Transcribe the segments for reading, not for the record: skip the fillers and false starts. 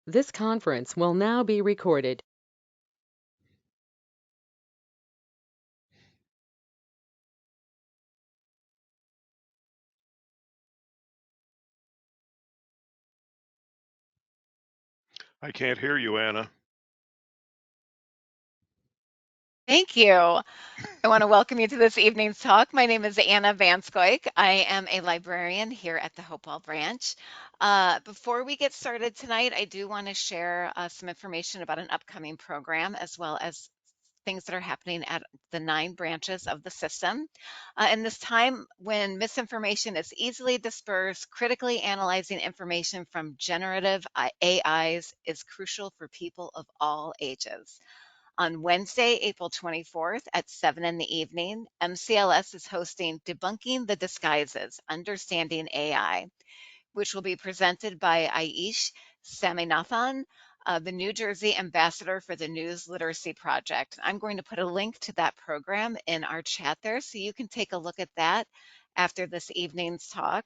This conference will now be recorded. I can't hear you, Anna. Thank you. I want to welcome you to this evening's talk. My name is Anna Vanskoik. I am a librarian here at the Hopewell branch. Before we get started tonight, I do want to share some information about an upcoming program as well as things that are happening at the 9 branches of the system. In this time when misinformation is easily dispersed, critically analyzing information from generative AIs is crucial for people of all ages. On Wednesday, April 24th at 7 in the evening, MCLS is hosting Debunking the Disguises, Understanding AI, which will be presented by Aish Saminathan, the New Jersey ambassador for the News Literacy Project. I'm going to put a link to that program in our chat there so you can take a look at that after this evening's talk.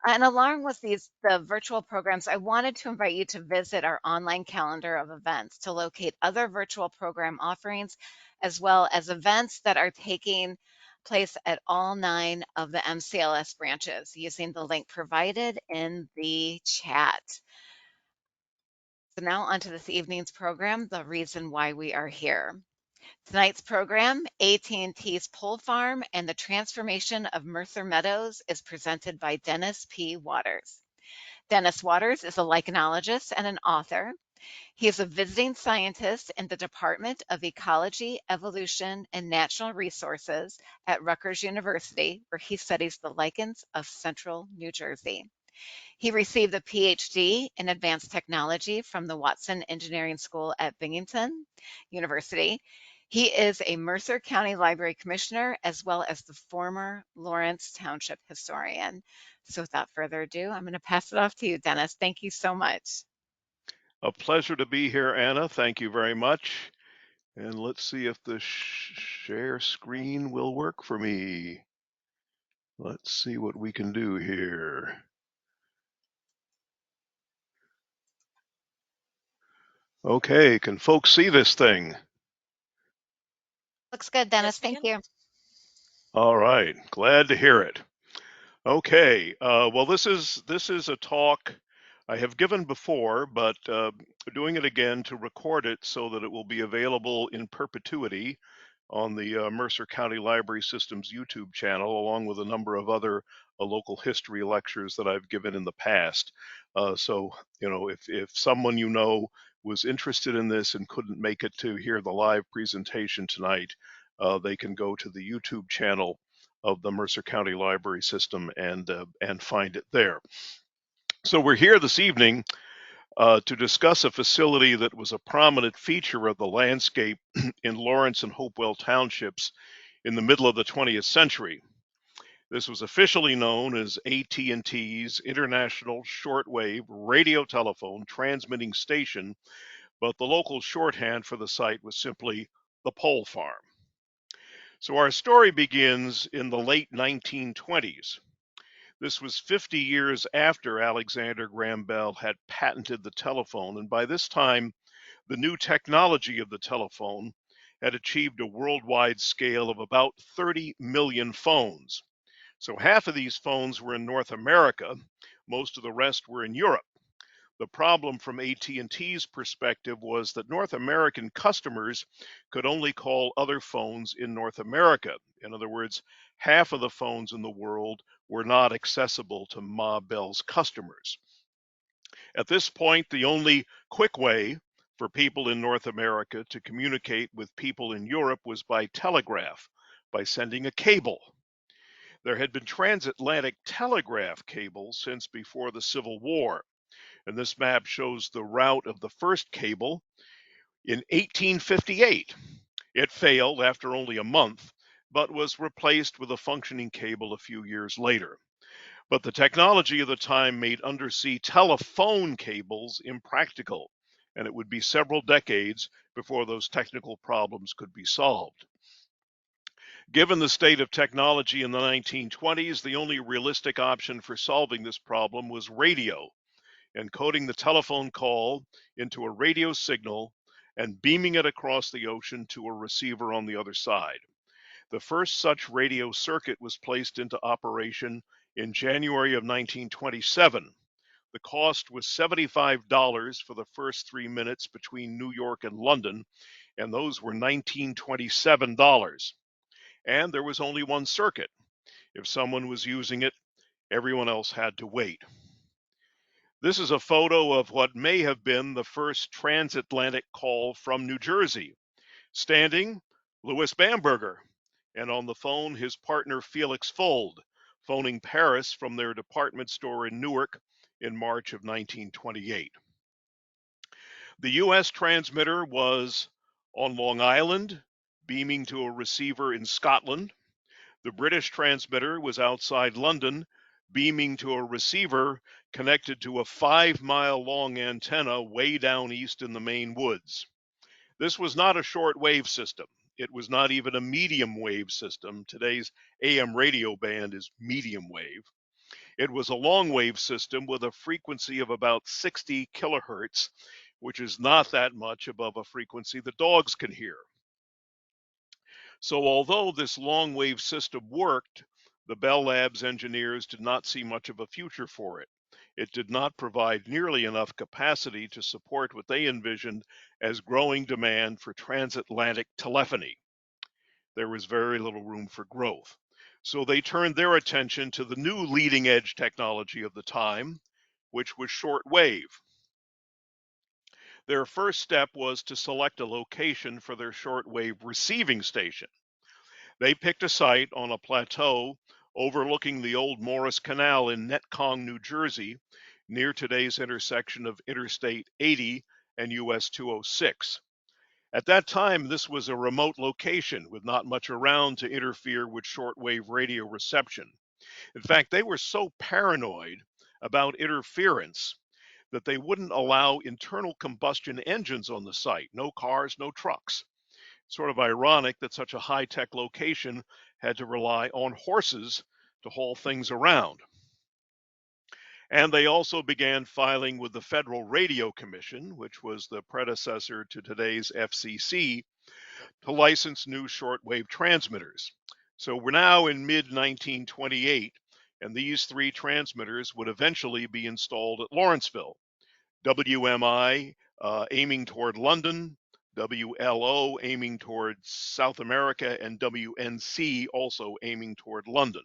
And along with the virtual programs, I wanted to invite you to visit our online calendar of events to locate other virtual program offerings, as well as events that are taking place at all 9 of the MCLS branches using the link provided in the chat. So now onto this evening's program, the reason why we are here. Tonight's program, AT&T's Pole Farm and the Transformation of Mercer Meadows, is presented by Dennis P. Waters. Dennis Waters is a lichenologist and an author. He is a visiting scientist in the Department of Ecology, Evolution, and Natural Resources at Rutgers University, where he studies the lichens of central New Jersey. He received a PhD in advanced technology from the Watson Engineering School at Binghamton University. He is a Mercer County Library Commissioner as well as the former Lawrence Township historian. So without further ado, I'm going to pass it off to you, Dennis. Thank you so much. A pleasure to be here, Anna. Thank you very much. And let's see if the share screen will work for me. Let's see what we can do here. Okay, can folks see this thing? Looks good, Dennis. Thank you. All right, glad to hear it. Okay, well, this is a talk I have given before, but doing it again to record it so that it will be available in perpetuity on the Mercer County Library System's YouTube channel, along with a number of other local history lectures that I've given in the past. So, if someone you know was interested in this and couldn't make it to hear the live presentation tonight, they can go to the YouTube channel of the Mercer County Library System and find it there. So we're here this evening to discuss a facility that was a prominent feature of the landscape in Lawrence and Hopewell townships in the middle of the 20th century. This was officially known as AT&T's International Shortwave Radio Telephone Transmitting Station, but the local shorthand for the site was simply the Pole Farm. So our story begins in the late 1920s. This was 50 years after Alexander Graham Bell had patented the telephone, and by this time, the new technology of the telephone had achieved a worldwide scale of about 30 million phones. So half of these phones were in North America, most of the rest were in Europe. The problem from AT&T's perspective was that North American customers could only call other phones in North America. In other words, half of the phones in the world were not accessible to Ma Bell's customers. At this point, the only quick way for people in North America to communicate with people in Europe was by telegraph, by sending a cable. There had been transatlantic telegraph cables since before the Civil War. And this map shows the route of the first cable in 1858. It failed after only a month, but was replaced with a functioning cable a few years later. But the technology of the time made undersea telephone cables impractical, and it would be several decades before those technical problems could be solved. Given the state of technology in the 1920s, the only realistic option for solving this problem was radio. encoding the telephone call into a radio signal and beaming it across the ocean to a receiver on the other side. The first such radio circuit was placed into operation in January of 1927. The cost was $75 for the first 3 minutes between New York and London, and those were $1927. And there was only one circuit. If someone was using it, everyone else had to wait. This is a photo of what may have been the first transatlantic call from New Jersey. Standing, Louis Bamberger, and on the phone, his partner Felix Fold, phoning Paris from their department store in Newark in March of 1928. The U.S. transmitter was on Long Island, beaming to a receiver in Scotland. The British transmitter was outside London, beaming to a receiver connected to a 5-mile long antenna way down east in the Maine woods. This was not a short-wave system. It was not even a medium wave system. Today's AM radio band is medium wave. It was a long wave system with a frequency of about 60 kilohertz, which is not that much above a frequency that dogs can hear. So although this long wave system worked, the Bell Labs engineers did not see much of a future for it. It did not provide nearly enough capacity to support what they envisioned as growing demand for transatlantic telephony. There was very little room for growth. So they turned their attention to the new leading edge technology of the time, which was shortwave. Their first step was to select a location for their shortwave receiving station. They picked a site on a plateau overlooking the old Morris Canal in Netcong, New Jersey, near today's intersection of Interstate 80 and US 206. At that time, this was a remote location with not much around to interfere with shortwave radio reception. In fact, they were so paranoid about interference that they wouldn't allow internal combustion engines on the site, no cars, no trucks. Sort of ironic that such a high-tech location had to rely on horses to haul things around. And they also began filing with the Federal Radio Commission, which was the predecessor to today's FCC, to license new shortwave transmitters. So we're now in mid-1928, and these three transmitters would eventually be installed at Lawrenceville. WMI aiming toward London, WLO aiming toward South America, and WNC also aiming toward London.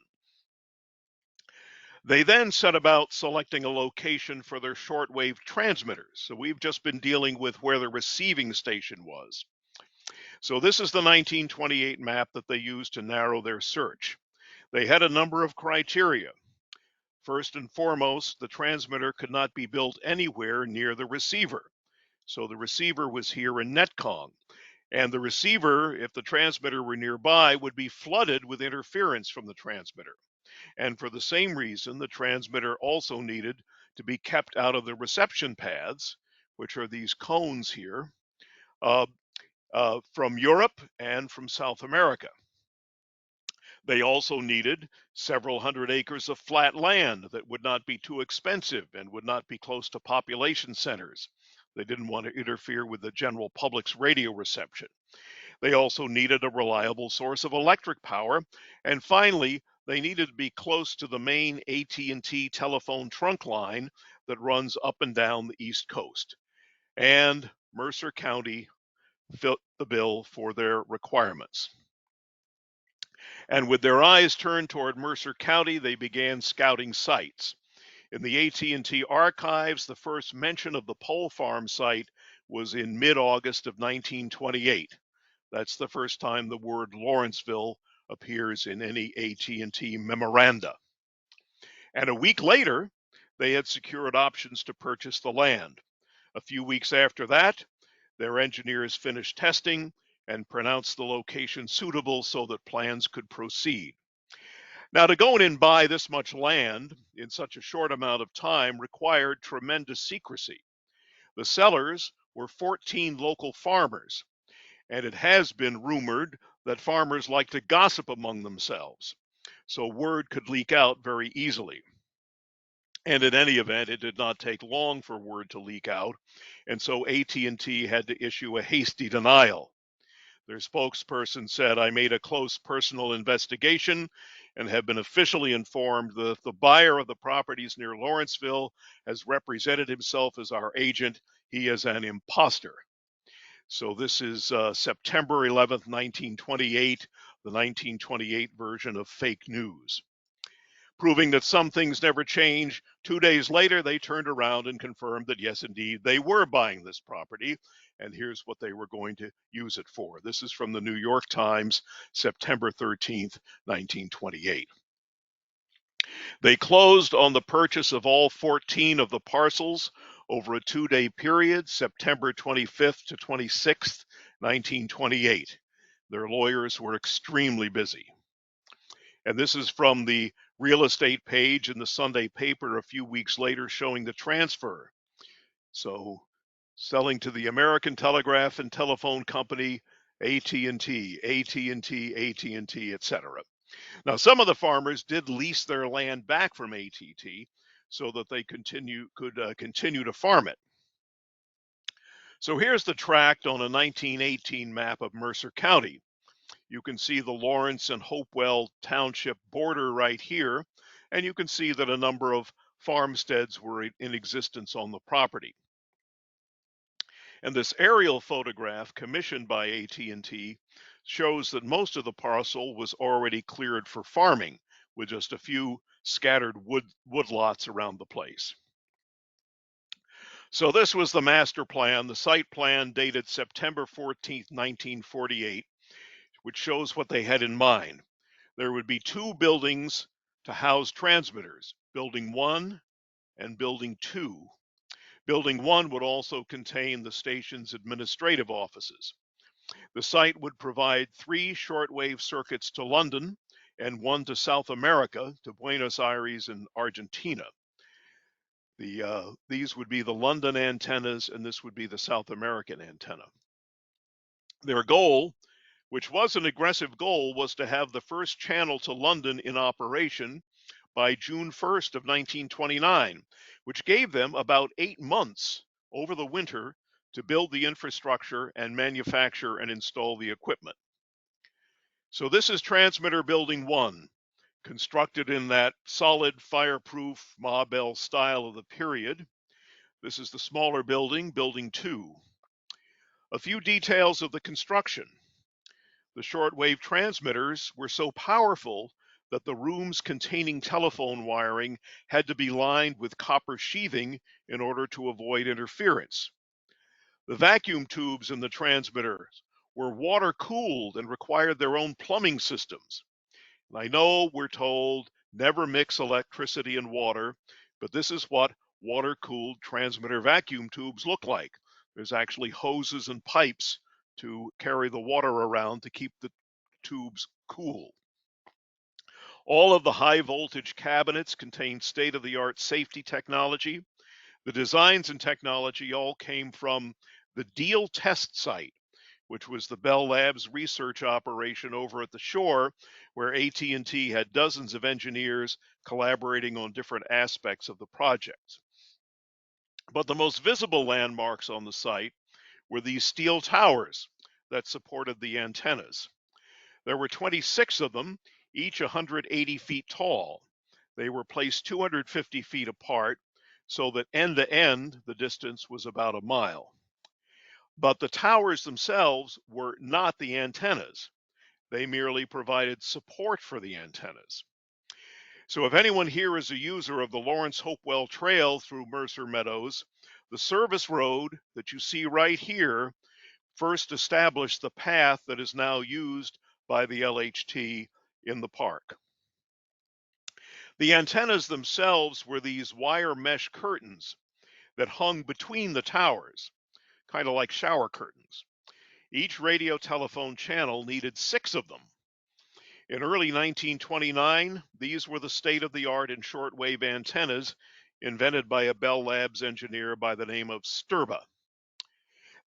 They then set about selecting a location for their shortwave transmitters. So we've just been dealing with where the receiving station was. So this is the 1928 map that they used to narrow their search. They had a number of criteria. First and foremost, the transmitter could not be built anywhere near the receiver. So the receiver was here in Netcong. And the receiver, if the transmitter were nearby, would be flooded with interference from the transmitter. And for the same reason, the transmitter also needed to be kept out of the reception paths, which are these cones here, from Europe and from South America. They also needed several hundred acres of flat land that would not be too expensive and would not be close to population centers. They didn't want to interfere with the general public's radio reception. They also needed a reliable source of electric power. And finally, they needed to be close to the main AT&T telephone trunk line that runs up and down the East Coast. And Mercer County fit the bill for their requirements. And with their eyes turned toward Mercer County, they began scouting sites. In the AT&T archives, the first mention of the pole farm site was in mid-August of 1928. That's the first time the word Lawrenceville appears in any AT&T memoranda. And a week later, they had secured options to purchase the land. A few weeks after that, their engineers finished testing and pronounced the location suitable so that plans could proceed. Now, to go in and buy this much land in such a short amount of time required tremendous secrecy. The sellers were 14 local farmers, and it has been rumored that farmers like to gossip among themselves, so word could leak out very easily. And in any event, it did not take long for word to leak out, and so AT&T had to issue a hasty denial. Their spokesperson said, "I made a close personal investigation and have been officially informed that the buyer of the properties near Lawrenceville has represented himself as our agent. He is an imposter." So this is September 11th, 1928, the 1928 version of fake news. Proving that some things never change, 2 days later, they turned around and confirmed that, yes, indeed, they were buying this property, and here's what they were going to use it for. This is from the New York Times, September 13th, 1928. They closed on the purchase of all 14 of the parcels over a 2-day period, September 25th to 26th, 1928. Their lawyers were extremely busy. And this is from the real estate page in the Sunday paper a few weeks later showing the transfer. So selling to the American Telegraph and Telephone Company, AT&T, AT&T, AT&T, etc. Now, some of the farmers did lease their land back from AT&T so that they could continue to farm it. So here's the tract on a 1918 map of Mercer County. You can see the Lawrence and Hopewell Township border right here, and you can see that a number of farmsteads were in existence on the property. And this aerial photograph commissioned by AT&T shows that most of the parcel was already cleared for farming, with just a few scattered woodlots around the place. So this was the master plan, the site plan dated September 14th, 1948, which shows what they had in mind. There would be 2 buildings to house transmitters, Building 1 and Building 2. Building 1 would also contain the station's administrative offices. The site would provide 3 shortwave circuits to London and 1 to South America, to Buenos Aires and Argentina. These would be the London antennas, and this would be the South American antenna. Their goal, which was an aggressive goal, was to have the first channel to London in operation by June 1st of 1929, which gave them about 8 months over the winter to build the infrastructure and manufacture and install the equipment. So this is transmitter building 1, constructed in that solid fireproof Ma Bell style of the period. This is the smaller building, building 2. A few details of the construction. The shortwave transmitters were so powerful that the rooms containing telephone wiring had to be lined with copper sheathing in order to avoid interference. The vacuum tubes in the transmitters were water cooled and required their own plumbing systems. And I know we're told never mix electricity and water, but this is what water cooled transmitter vacuum tubes look like. There's actually hoses and pipes to carry the water around to keep the tubes cool. All of the high voltage cabinets contain state-of-the-art safety technology. The designs and technology all came from the Deal test site, which was the Bell Labs research operation over at the shore, where AT&T had dozens of engineers collaborating on different aspects of the project. But the most visible landmarks on the site were these steel towers that supported the antennas. There were 26 of them, each 180 feet tall. They were placed 250 feet apart, so that end to end, the distance was about a mile. But the towers themselves were not the antennas. They merely provided support for the antennas. So if anyone here is a user of the Lawrence Hopewell Trail through Mercer Meadows, the service road that you see right here first established the path that is now used by the LHT in the park. The antennas themselves were these wire mesh curtains that hung between the towers, kind of like shower curtains. Each radio telephone channel needed 6 of them. In early 1929, these were the state-of-the-art in shortwave antennas invented by a Bell Labs engineer by the name of Sturba.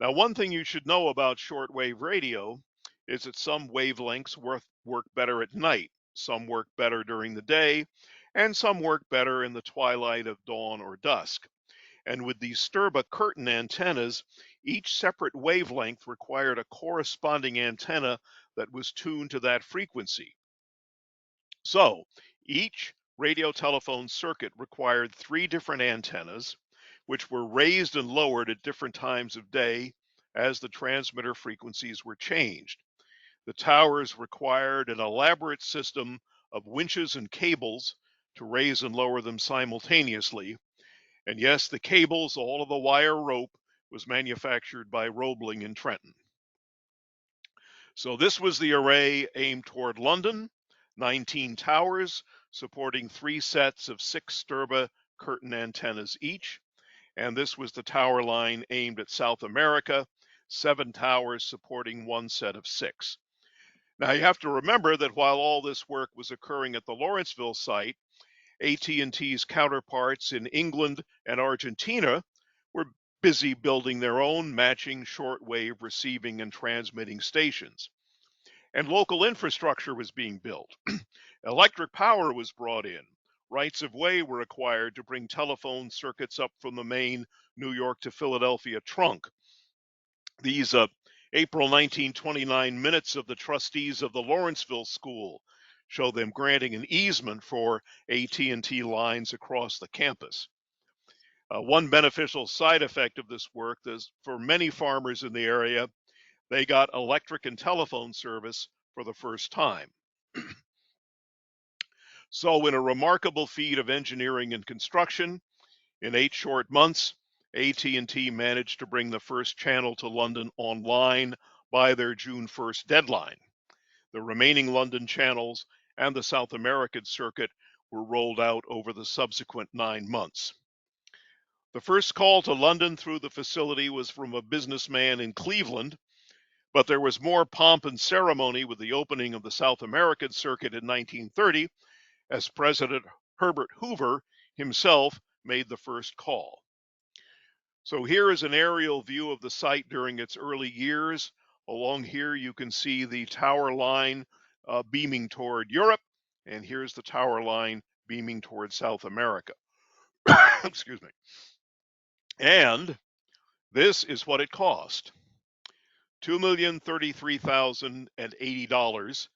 Now, one thing you should know about shortwave radio is that some wavelengths work better at night, some work better during the day, and some work better in the twilight of dawn or dusk. And with these Sturba curtain antennas, each separate wavelength required a corresponding antenna that was tuned to that frequency. So each radio telephone circuit required three different antennas, which were raised and lowered at different times of day as the transmitter frequencies were changed. The towers required an elaborate system of winches and cables to raise and lower them simultaneously. And yes, the cables, all of the wire rope, was manufactured by Roebling in Trenton. So this was the array aimed toward London, 19 towers supporting three sets of 6 Sturba curtain antennas each. And this was the tower line aimed at South America, 7 towers supporting one set of 6. Now you have to remember that while all this work was occurring at the Lawrenceville site, AT&T's counterparts in England and Argentina were busy building their own matching shortwave receiving and transmitting stations. And local infrastructure was being built. Electric power was brought in. Rights of way were acquired to bring telephone circuits up from the main New York to Philadelphia trunk. These April 1929 minutes of the trustees of the Lawrenceville School show them granting an easement for AT&T lines across the campus. One beneficial side effect of this work is for many farmers in the area, they got electric and telephone service for the first time. So in a remarkable feat of engineering and construction, in 8 short months, AT&T managed to bring the first channel to London online by their June 1st deadline. The remaining London channels and the South American circuit were rolled out over the subsequent 9 months. The first call to London through the facility was from a businessman in Cleveland, but there was more pomp and ceremony with the opening of the South American circuit in 1930, as President Herbert Hoover himself made the first call. So here is an aerial view of the site during its early years. Along here you can see the tower line beaming toward Europe, and here's the tower line beaming toward South America. Excuse me. And this is what it cost. $2,033,080,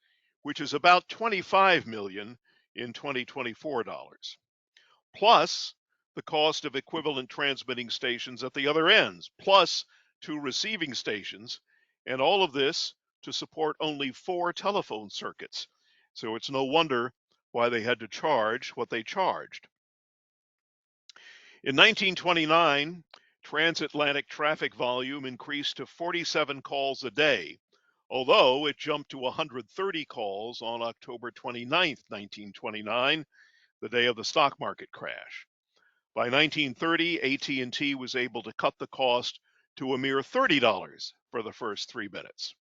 which is about $25 million in 2024 dollars, plus the cost of equivalent transmitting stations at the other ends, plus 2 receiving stations, and all of this to support only 4 telephone circuits. So it's no wonder why they had to charge what they charged. In 1929, transatlantic traffic volume increased to 47 calls a day, although it jumped to 130 calls on October 29, 1929, the day of the stock market crash. By 1930, AT&T was able to cut the cost to a mere $30 for the first 3 minutes.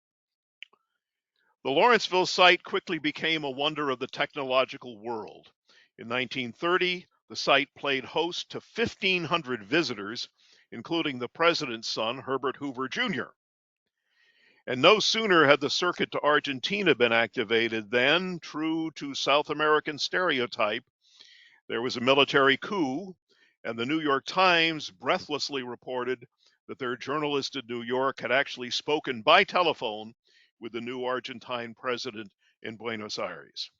The Lawrenceville site quickly became a wonder of the technological world. In 1930, the site played host to 1,500 visitors, including the president's son, Herbert Hoover Jr. And no sooner had the circuit to Argentina been activated than, true to South American stereotype, there was a military coup, and the New York Times breathlessly reported that their journalist in New York had actually spoken by telephone with the new Argentine president in Buenos Aires.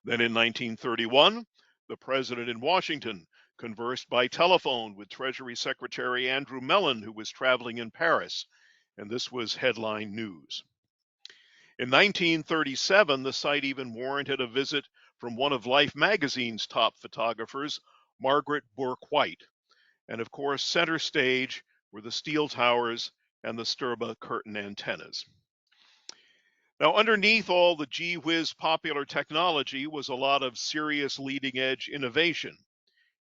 Then in 1931, the president in Washington conversed by telephone with Treasury Secretary Andrew Mellon, who was traveling in Paris, and this was headline news. In 1937, the site even warranted a visit from one of Life magazine's top photographers, Margaret Bourke-White. And of course, center stage were the steel towers and the Sturba curtain antennas. Now, underneath all the gee whiz popular technology was a lot of serious leading edge innovation.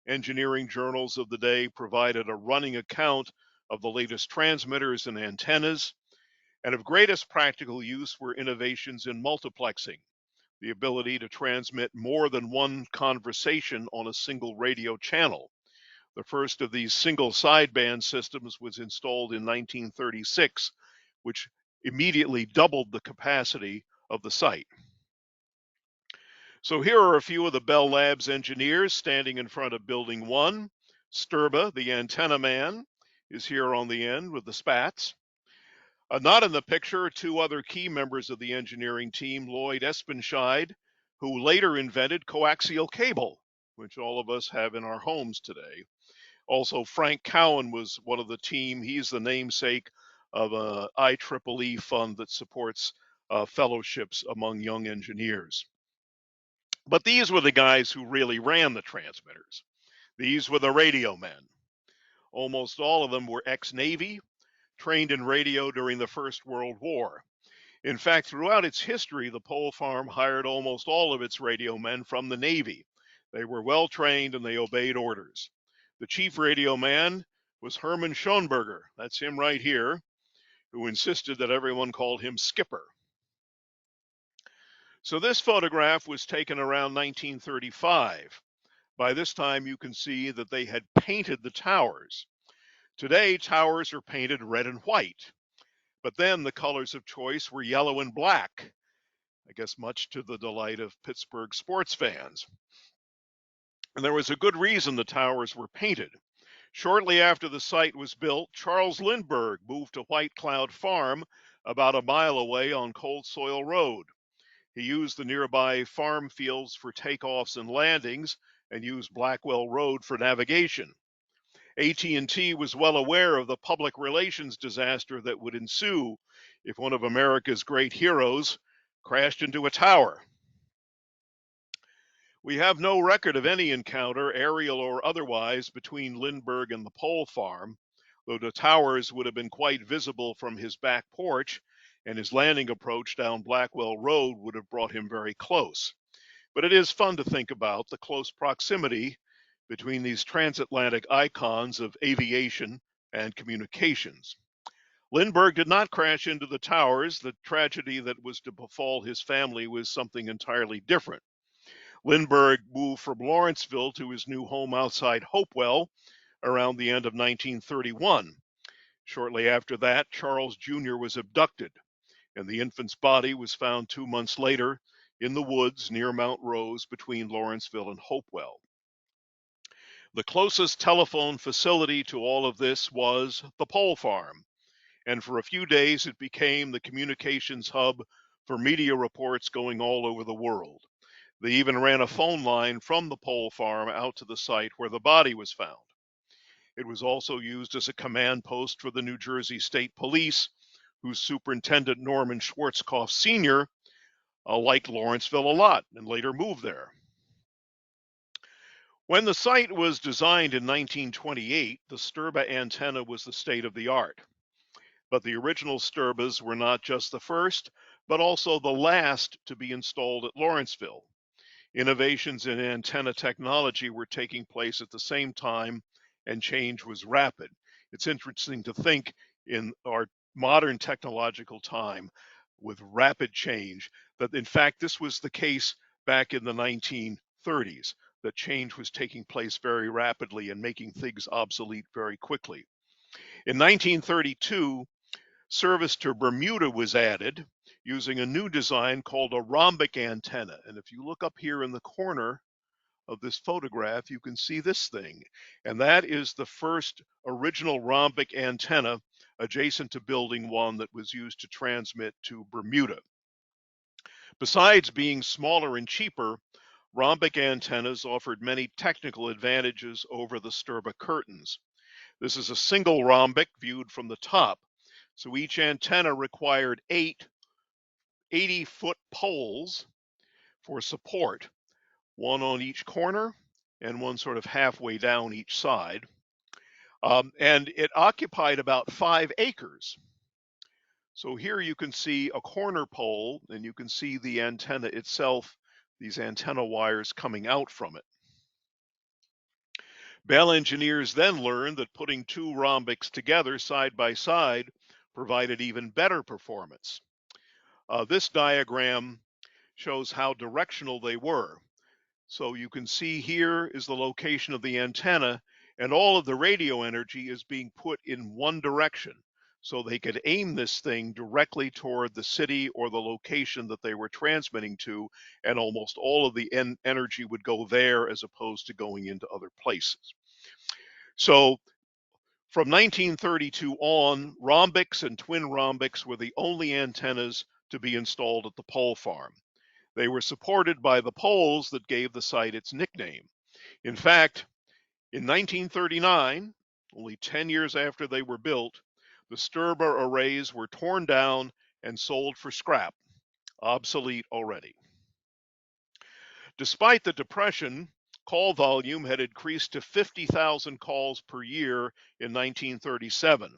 Engineering journals of the day provided a running account of the latest transmitters and antennas, and of greatest practical use were innovations in multiplexing, the ability to transmit more than one conversation on a single radio channel. The first of these single sideband systems was installed in 1936, which immediately doubled the capacity of the site. So here are a few of the Bell Labs engineers standing in front of Building 1. Sturba, the antenna man, is here on the end with the spats. Not in the picture are two other key members of the engineering team, Lloyd Espenscheid, who later invented coaxial cable, which all of us have in our homes today. Also, Frank Cowan was one of the team. He's the namesake of a IEEE fund that supports fellowships among young engineers. But these were the guys who really ran the transmitters. These were the radio men. Almost all of them were ex-Navy, trained in radio during the First World War. In fact, throughout its history, the Pole Farm hired almost all of its radio men from the Navy. They were well trained and they obeyed orders. The chief radio man was Herman Schoenberger, that's him right here, who insisted that everyone called him Skipper. So this photograph was taken around 1935. By this time, you can see that they had painted the towers. Today, towers are painted red and white, but then the colors of choice were yellow and black, I guess much to the delight of Pittsburgh sports fans. And there was a good reason the towers were painted. Shortly after the site was built, Charles Lindbergh moved to White Cloud Farm about a mile away on Cold Soil Road. He used the nearby farm fields for takeoffs and landings and used Blackwell Road for navigation. AT&T was well aware of the public relations disaster that would ensue if one of America's great heroes crashed into a tower. We have no record of any encounter, aerial or otherwise, between Lindbergh and the Pole Farm, though the towers would have been quite visible from his back porch, and his landing approach down Blackwell Road would have brought him very close. But it is fun to think about the close proximity between these transatlantic icons of aviation and communications. Lindbergh did not crash into the towers. The tragedy that was to befall his family was something entirely different. Lindbergh moved from Lawrenceville to his new home outside Hopewell around the end of 1931. Shortly after that, Charles Jr. was abducted, and the infant's body was found 2 months later in the woods near Mount Rose between Lawrenceville and Hopewell. The closest telephone facility to all of this was the Pole Farm, and for a few days it became the communications hub for media reports going all over the world. They even ran a phone line from the Pole Farm out to the site where the body was found. It was also used as a command post for the New Jersey State Police, whose Superintendent Norman Schwarzkopf Sr. Liked Lawrenceville a lot and later moved there. When the site was designed in 1928, the Sturba antenna was the state of the art. But the original Sturbas were not just the first, but also the last to be installed at Lawrenceville. Innovations in antenna technology were taking place at the same time, and change was rapid. It's interesting to think in our modern technological time with rapid change that in fact this was the case back in the 1930s, that change was taking place very rapidly and making things obsolete very quickly. In 1932, service to Bermuda was added using a new design called a rhombic antenna. And if you look up here in the corner of this photograph, you can see this thing. And that is the first original rhombic antenna adjacent to Building 1 that was used to transmit to Bermuda. Besides being smaller and cheaper, rhombic antennas offered many technical advantages over the Sturba curtains. This is a single rhombic viewed from the top. So each antenna required 8 80-foot poles for support, one on each corner and one sort of halfway down each side. And it occupied about 5 acres. So here you can see a corner pole and you can see the antenna itself, these antenna wires coming out from it. Bell engineers then learned that putting 2 rhombics together side by side provided even better performance. This diagram shows how directional they were. So you can see here is the location of the antenna, and all of the radio energy is being put in one direction. so they could aim this thing directly toward the city or the location that they were transmitting to, and almost all of the energy would go there as opposed to going into other places. So from 1932 on, rhombics and twin rhombics were the only antennas to be installed at the pole farm. They were supported by the poles that gave the site its nickname. In fact, in 1939, only 10 years after they were built, the Sturba arrays were torn down and sold for scrap, obsolete already. Despite the Depression, call volume had increased to 50,000 calls per year in 1937.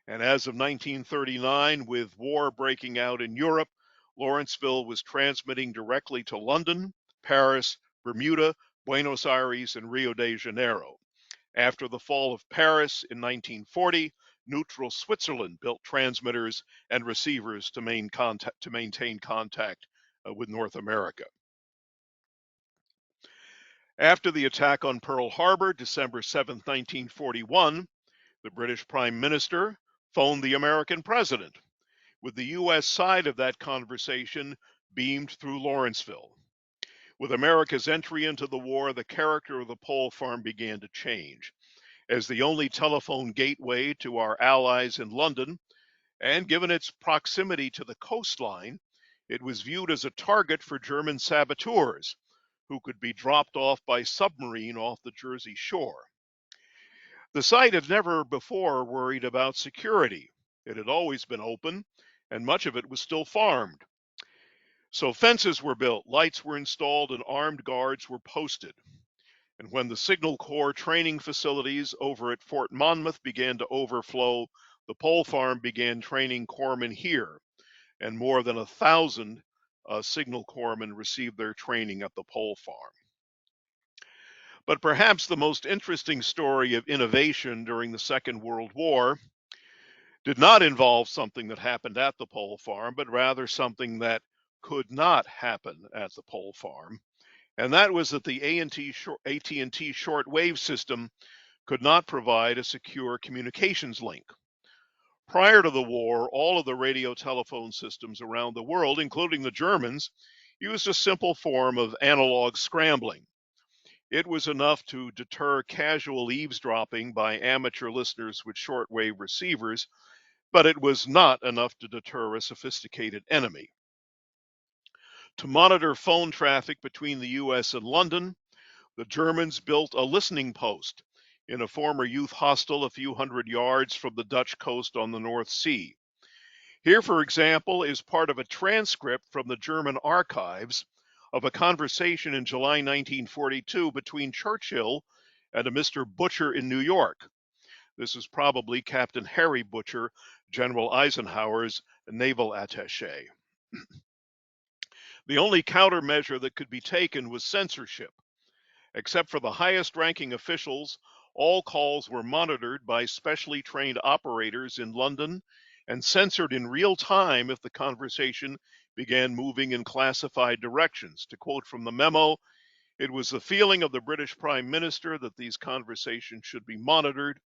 And as of 1939, with war breaking out in Europe, Lawrenceville was transmitting directly to London, Paris, Bermuda, Buenos Aires, and Rio de Janeiro. After the fall of Paris in 1940, neutral Switzerland built transmitters and receivers to maintain contact with North America. After the attack on Pearl Harbor, December 7, 1941, the British Prime Minister phoned the American president, with the U.S. side of that conversation beamed through Lawrenceville. With America's entry into the war, the character of the pole farm began to change. As the only telephone gateway to our allies in London, and given its proximity to the coastline, it was viewed as a target for German saboteurs who could be dropped off by submarine off the Jersey shore. The site had never before worried about security. It had always been open, and much of it was still farmed. So fences were built, lights were installed, and armed guards were posted. And when the Signal Corps training facilities over at Fort Monmouth began to overflow, the pole farm began training corpsmen here, and more than 1,000 Signal Corpsmen received their training at the pole farm. But perhaps the most interesting story of innovation during the Second World War did not involve something that happened at the pole farm, but rather something that could not happen at the pole farm. And that was that the AT&T shortwave system could not provide a secure communications link. Prior to the war, all of the radio telephone systems around the world, including the Germans, used a simple form of analog scrambling. It was enough to deter casual eavesdropping by amateur listeners with shortwave receivers, but it was not enough to deter a sophisticated enemy. To monitor phone traffic between the US and London, the Germans built a listening post in a former youth hostel a few hundred yards from the Dutch coast on the North Sea. Here, for example, is part of a transcript from the German archives of a conversation in July 1942 between Churchill and a Mr. Butcher in New York. This is probably Captain Harry Butcher, General Eisenhower's naval attaché. The only countermeasure that could be taken was censorship. Except for the highest ranking officials, all calls were monitored by specially trained operators in London and censored in real time if the conversation began moving in classified directions. To quote from the memo, it was the feeling of the British Prime Minister that these conversations should be monitored,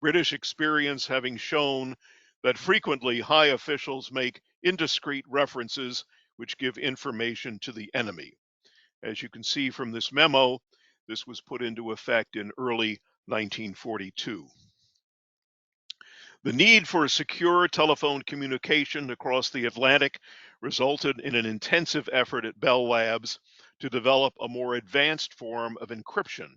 British experience having shown that frequently high officials make indiscreet references which give information to the enemy. As you can see from this memo, this was put into effect in early 1942. The need for secure telephone communication across the Atlantic resulted in an intensive effort at Bell Labs to develop a more advanced form of encryption.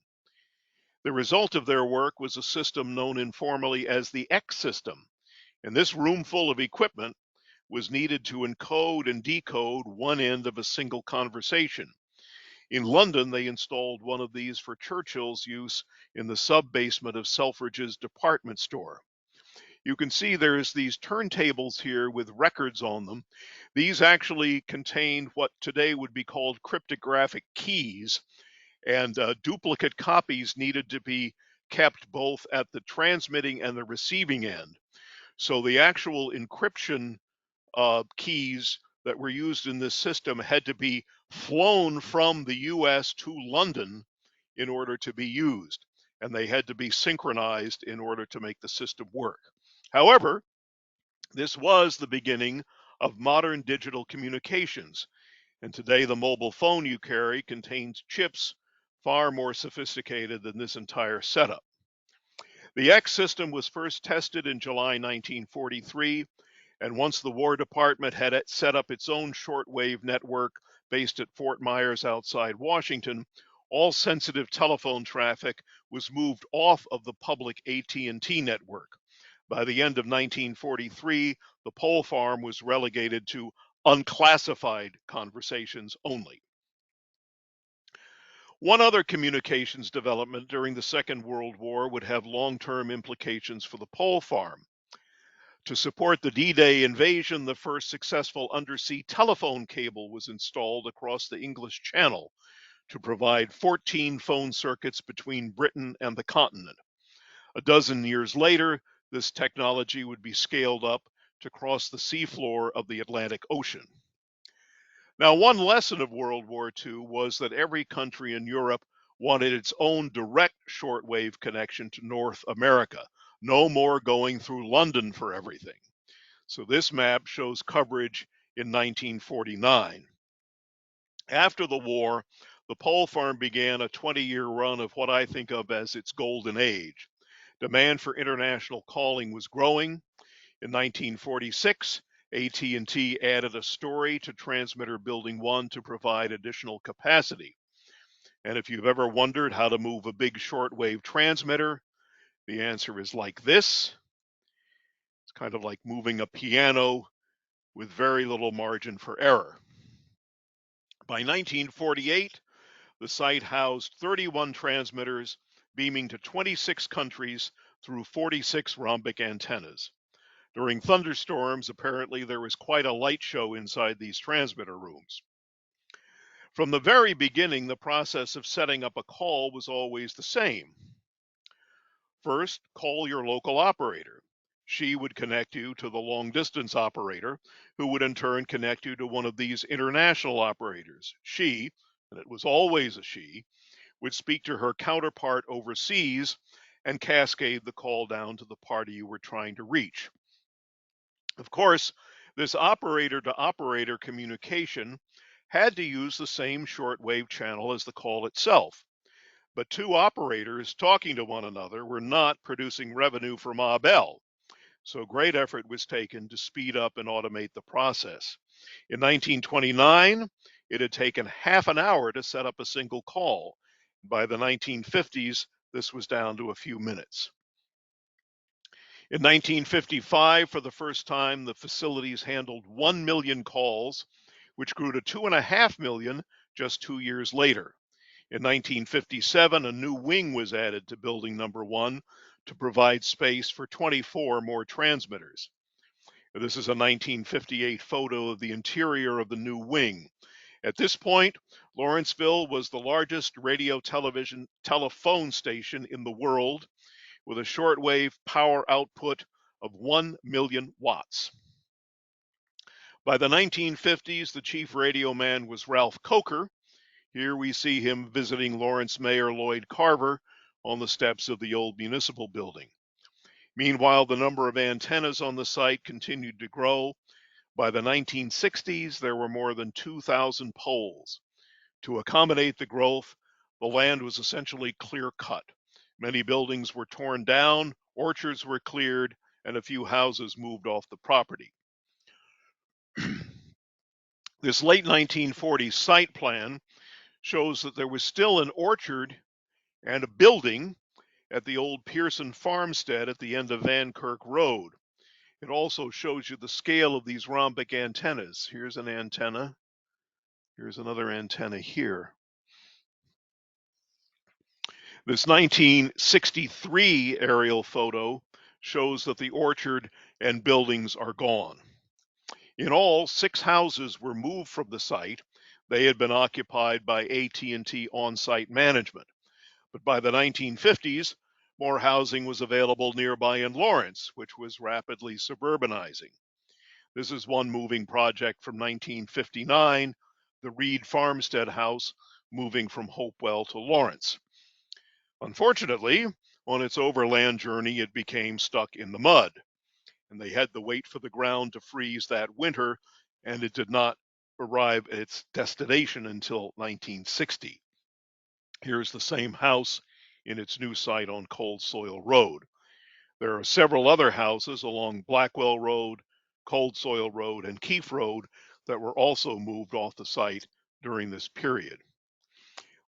The result of their work was a system known informally as the X system, and this roomful of equipment was needed to encode and decode one end of a single conversation. In London, they installed one of these for Churchill's use in the sub-basement of Selfridge's department store. You can see there's these turntables here with records on them. These actually contained what today would be called cryptographic keys, and duplicate copies needed to be kept both at the transmitting and the receiving end. So the actual encryption keys that were used in this system had to be flown from the US to London in order to be used, and they had to be synchronized in order to make the system work. However, This was the beginning of modern digital communications, and today the mobile phone you carry contains chips far more sophisticated than this entire setup. The X system was first tested in July 1943, and once the War Department had set up its own shortwave network based at Fort Myers outside Washington, all sensitive telephone traffic was moved off of the public AT&T network. By the end of 1943, the pole farm was relegated to unclassified conversations only. One other communications development during the Second World War would have long-term implications for the pole farm. To support the D-Day invasion, the first successful undersea telephone cable was installed across the English Channel to provide 14 phone circuits between Britain and the continent. A dozen years later, this technology would be scaled up to cross the seafloor of the Atlantic Ocean. Now, one lesson of World War II was that every country in Europe wanted its own direct shortwave connection to North America. No more going through London for everything. So this map shows coverage in 1949. After the war, the pole farm began a 20-year run of what I think of as its golden age. Demand for international calling was growing. In 1946, AT&T added a story to transmitter building 1 to provide additional capacity. And if you've ever wondered how to move a big shortwave transmitter, the answer is like this. It's kind of like moving a piano with very little margin for error. By 1948, the site housed 31 transmitters beaming to 26 countries through 46 rhombic antennas. During thunderstorms, apparently there was quite a light show inside these transmitter rooms. From the very beginning, the process of setting up a call was always the same. First, call your local operator. She would connect you to the long distance operator, who would in turn connect you to one of these international operators. She, and it was always a she, would speak to her counterpart overseas and cascade the call down to the party you were trying to reach. Of course, this operator to operator communication had to use the same shortwave channel as the call itself. But two operators talking to one another were not producing revenue for Ma Bell. So great effort was taken to speed up and automate the process. In 1929, it had taken half an hour to set up a single call. By the 1950s, this was down to a few minutes. In 1955, for the first time, the facilities handled 1 million calls, which grew to 2.5 million just 2 years later. In 1957, a new wing was added to building number 1 to provide space for 24 more transmitters. This is a 1958 photo of the interior of the new wing. At this point, Lawrenceville was the largest radio telephone station in the world, with a shortwave power output of 1 million watts. By the 1950s, the chief radio man was Ralph Coker. Here we see him visiting Lawrence Mayor Lloyd Carver on the steps of the old municipal building. Meanwhile, the number of antennas on the site continued to grow. By the 1960s, there were more than 2,000 poles. To accommodate the growth, the land was essentially clear-cut. Many buildings were torn down, orchards were cleared, and a few houses moved off the property. This late 1940s site plan shows that there was still an orchard and a building at the old Pearson farmstead at the end of Van Kirk Road. It also shows you the scale of these rhombic antennas. Here's an antenna. Here's another antenna here. This 1963 aerial photo shows that the orchard and buildings are gone. In all, 6 houses were moved from the site. They had been occupied by AT&T on-site management. But by the 1950s, more housing was available nearby in Lawrence, which was rapidly suburbanizing. This is one moving project from 1959, the Reed Farmstead House moving from Hopewell to Lawrence. Unfortunately, on its overland journey, it became stuck in the mud. and they had to wait for the ground to freeze that winter, and it did not arrive at its destination until 1960. Here's the same house in its new site on Cold Soil Road. There are several other houses along Blackwell Road, Cold Soil Road, and Keefe Road that were also moved off the site during this period.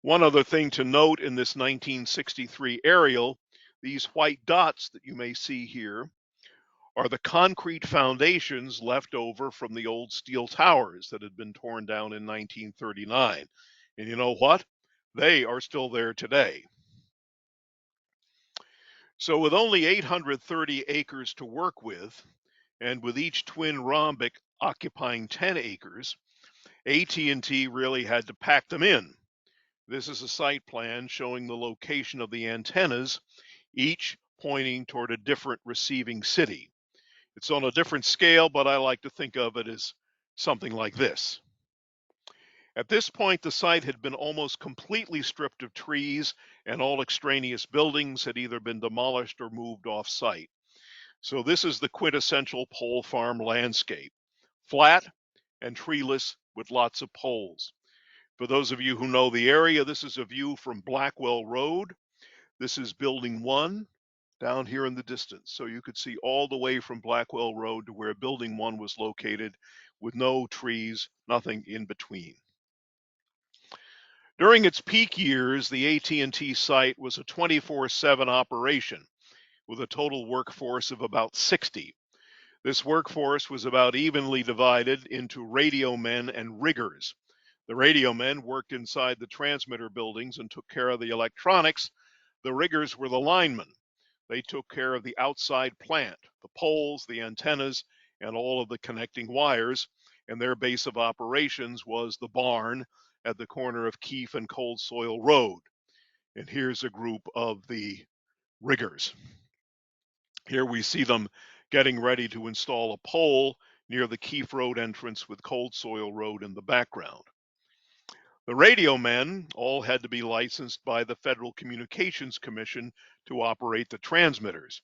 One other thing to note in this 1963 aerial, these white dots that you may see here are the concrete foundations left over from the old steel towers that had been torn down in 1939. And you know what? They are still there today. So with only 830 acres to work with, and with each twin rhombic occupying 10 acres, AT&T really had to pack them in. This is a site plan showing the location of the antennas, each pointing toward a different receiving city. It's on a different scale, but I like to think of it as something like this. At this point, the site had been almost completely stripped of trees, and all extraneous buildings had either been demolished or moved off site. So this is the quintessential pole farm landscape, flat and treeless with lots of poles. For those of you who know the area, this is a view from Blackwell Road. This is Building 1 down here in the distance. So you could see all the way from Blackwell Road to where Building 1 was located with no trees, nothing in between. During its peak years, the AT&T site was a 24/7 operation with a total workforce of about 60. This workforce was about evenly divided into radio men and riggers. The radio men worked inside the transmitter buildings and took care of the electronics. The riggers were the linemen. They took care of the outside plant, the poles, the antennas, and all of the connecting wires, and their base of operations was the barn at the corner of Keefe and Cold Soil Road. And here's a group of the riggers. Here we see them getting ready to install a pole near the Keefe Road entrance with Cold Soil Road in the background. The radio men all had to be licensed by the Federal Communications Commission to operate the transmitters,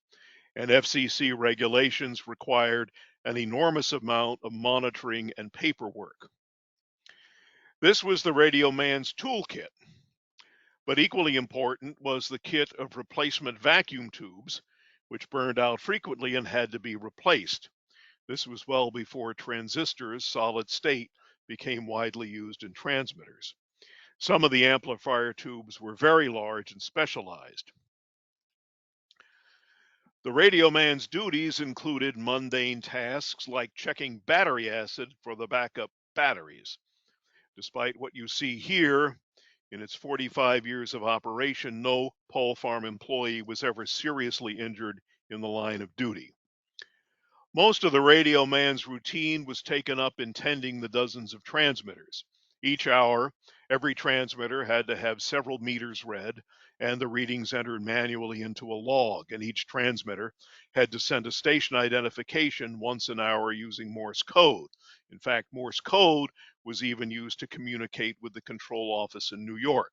and FCC regulations required an enormous amount of monitoring and paperwork. This was the radio man's toolkit, but equally important was the kit of replacement vacuum tubes, which burned out frequently and had to be replaced. This was well before transistors, solid state, became widely used in transmitters. Some of the amplifier tubes were very large and specialized. The radio man's duties included mundane tasks like checking battery acid for the backup batteries. Despite what you see here, in its 45 years of operation, no pole farm employee was ever seriously injured in the line of duty. Most of the radio man's routine was taken up in tending the dozens of transmitters. Each hour, every transmitter had to have several meters read, and the readings entered manually into a log, and each transmitter had to send a station identification once an hour using Morse code. In fact, Morse code was even used to communicate with the control office in New York.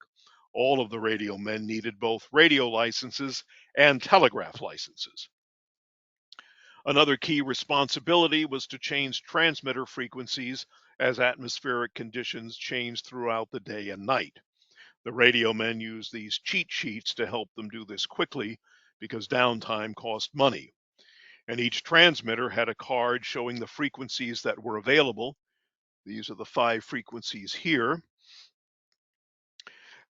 All of the radio men needed both radio licenses and telegraph licenses. Another key responsibility was to change transmitter frequencies as atmospheric conditions changed throughout the day and night. The radio men used these cheat sheets to help them do this quickly because downtime cost money. And each transmitter had a card showing the frequencies that were available. These are the 5 frequencies here.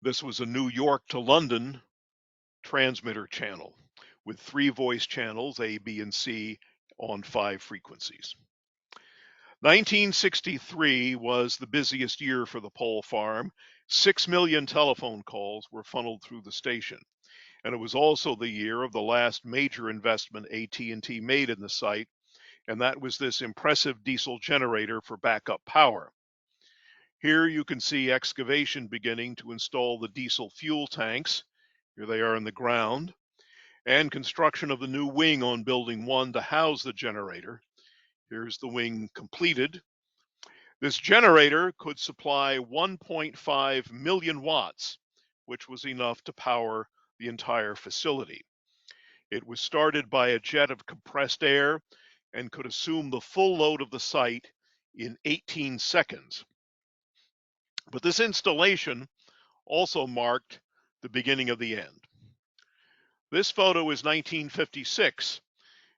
This was a New York to London transmitter channel with 3 voice channels, A, B, and C, on 5 frequencies. 1963 was the busiest year for the pole farm. 6 million telephone calls were funneled through the station. And it was also the year of the last major investment AT&T made in the site, and that was this impressive diesel generator for backup power. Here you can see excavation beginning to install the diesel fuel tanks. Here they are in the ground, and construction of the new wing on Building 1 to house the generator. Here's the wing completed. This generator could supply 1.5 million watts, which was enough to power the entire facility. It was started by a jet of compressed air, and could assume the full load of the site in 18 seconds. But this installation also marked the beginning of the end. This photo is 1956,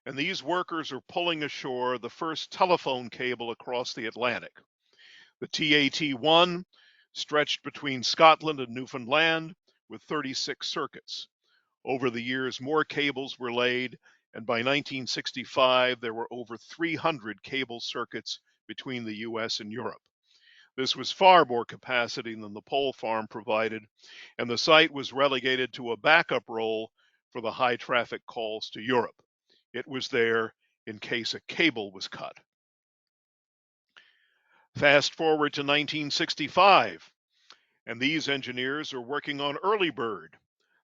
and these workers are pulling ashore the first telephone cable across the Atlantic. The TAT-1 stretched between Scotland and Newfoundland with 36 circuits. Over the years, more cables were laid, and by 1965, there were over 300 cable circuits between the US and Europe. This was far more capacity than the pole farm provided, and the site was relegated to a backup role for the high traffic calls to Europe. It was there in case a cable was cut. Fast forward to 1965, and these engineers are working on Early Bird,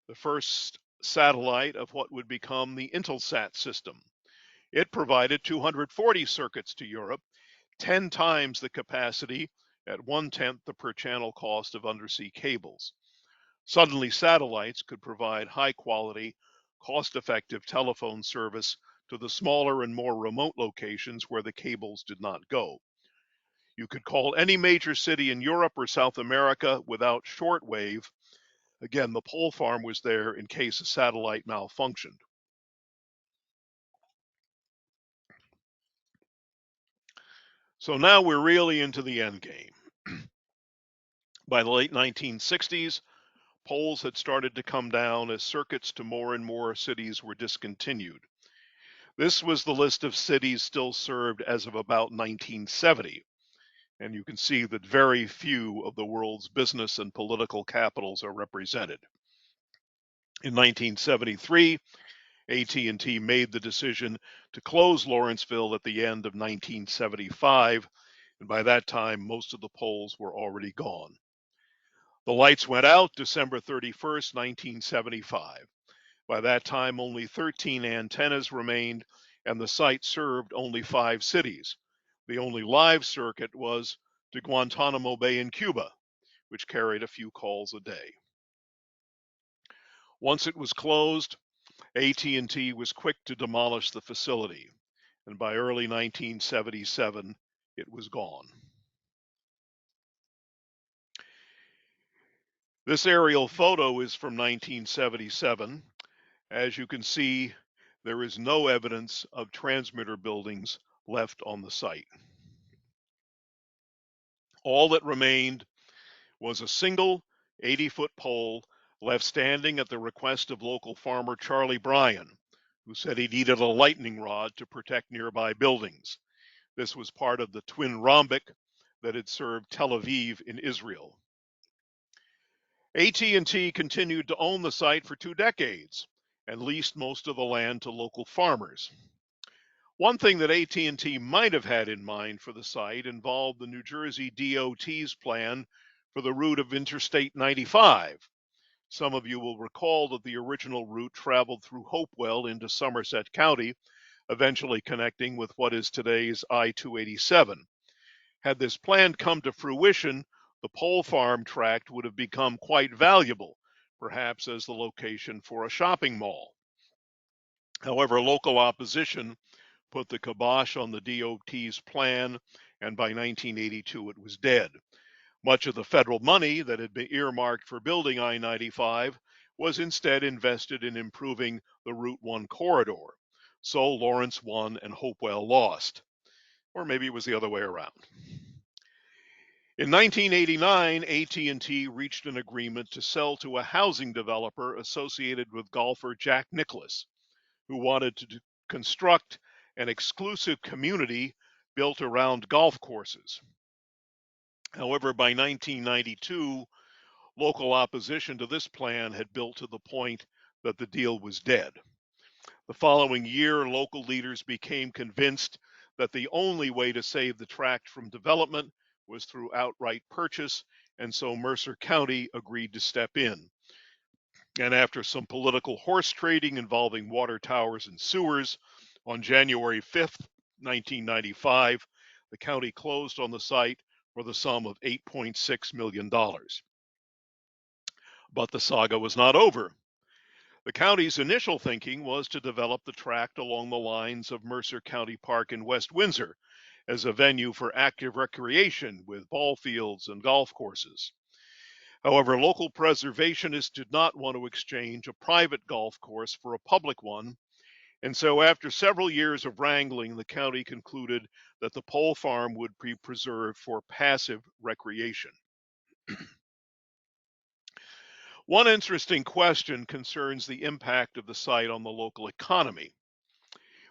the first satellite of what would become the Intelsat system. It provided 240 circuits to Europe, 10 times the capacity at 1/10 the per channel cost of undersea cables. Suddenly, satellites could provide high quality, cost effective telephone service to the smaller and more remote locations where the cables did not go. You could call any major city in Europe or South America without shortwave. Again, the pole farm was there in case a satellite malfunctioned. So now we're really into the end game. By the late 1960s, poles had started to come down as circuits to more and more cities were discontinued. This was the list of cities still served as of about 1970, and you can see that very few of the world's business and political capitals are represented. In 1973, AT&T made the decision to close Lawrenceville at the end of 1975, and by that time, most of the poles were already gone. The lights went out December 31st, 1975. By that time, only 13 antennas remained, and the site served only 5 cities. The only live circuit was to Guantanamo Bay in Cuba, which carried a few calls a day. Once it was closed, AT&T was quick to demolish the facility, and by early 1977, it was gone. This aerial photo is from 1977. As you can see, there is no evidence of transmitter buildings left on the site. All that remained was a single 80-foot pole left standing at the request of local farmer Charlie Bryan, who said he needed a lightning rod to protect nearby buildings. This was part of the twin rhombic that had served Tel Aviv in Israel. AT&T continued to own the site for 2 decades and leased most of the land to local farmers. One thing that AT&T might have had in mind for the site involved the New Jersey DOT's plan for the route of Interstate 95. Some of you will recall that the original route traveled through Hopewell into Somerset County, eventually connecting with what is today's I-287. Had this plan come to fruition, the pole farm tract would have become quite valuable, perhaps as the location for a shopping mall. However, local opposition put the kibosh on the DOT's plan, and by 1982 it was dead. Much of the federal money that had been earmarked for building I-95 was instead invested in improving the Route 1 corridor. So Lawrence won and Hopewell lost. Or maybe it was the other way around. In 1989, AT&T reached an agreement to sell to a housing developer associated with golfer Jack Nicklaus, who wanted to construct an exclusive community built around golf courses. However, by 1992, local opposition to this plan had built to the point that the deal was dead. The following year, local leaders became convinced that the only way to save the tract from development was through outright purchase, and so Mercer County agreed to step in. And after some political horse trading involving water towers and sewers, on January 5th, 1995, the county closed on the site for the sum of $8.6 million. But the saga was not over. The county's initial thinking was to develop the tract along the lines of Mercer County Park in West Windsor as a venue for active recreation with ball fields and golf courses. However, local preservationists did not want to exchange a private golf course for a public one, and so after several years of wrangling, the county concluded that the pole farm would be preserved for passive recreation. One interesting question concerns the impact of the site on the local economy.